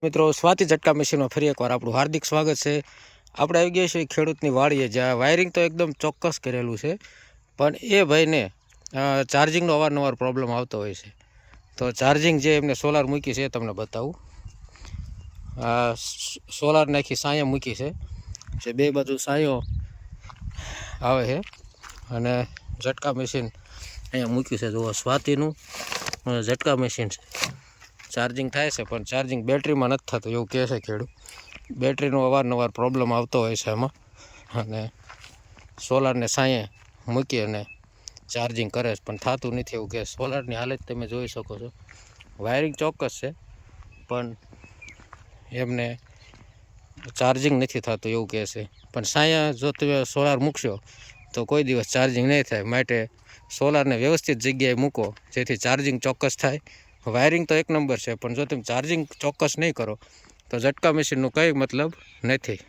મિત્રો સ્વાતિ ઝટકા મશીનમાં ફરી એકવાર આપણું હાર્દિક સ્વાગત છે। આપણે આવી ગયા છીએ ખેડૂતની વાડીએ, જ્યાં વાયરિંગ તો એકદમ ચોક્કસ કરેલું છે, પણ એ ભાઈને ચાર્જિંગનો અવારનવાર પ્રોબ્લેમ આવતો હોય છે। તો ચાર્જિંગ જે એમને સોલાર મૂકી છે એ તમને બતાવું। સોલાર નાખી સાંયો મૂકી છે, જે બે બાજુ સાંયો આવે છે, અને ઝટકા મશીન અહીંયા મૂક્યું છે। જુઓ, સ્વાતિનું ઝટકા મશીન છે। ચાર્જિંગ થાય છે, પણ ચાર્જિંગ બેટરીમાં નથી થતું એવું કહે છે ખેડૂત। બેટરીનો અવારનવાર પ્રોબ્લેમ આવતો હોય છે એમાં, અને સોલારને સાંયે મૂકી અને ચાર્જિંગ કરે છે, પણ થતું નથી એવું કહે। સોલારની હાલત તમે જોઈ શકો છો, વાયરિંગ ચોક્કસ છે, પણ એમને ચાર્જિંગ નથી થતું એવું કહે છે। પણ સાંયા જો તમે સોલાર મૂકશો તો કોઈ દિવસ ચાર્જિંગ નહીં થાય, માટે સોલારને વ્યવસ્થિત જગ્યાએ મૂકો જેથી ચાર્જિંગ ચોક્કસ થાય। વાયરિંગ તો એક નંબર છે, પણ જો તમે ચાર્જિંગ ચોક્કસ નહીં કરો તો ઝટકા મશીનનું કંઈ મતલબ નથી।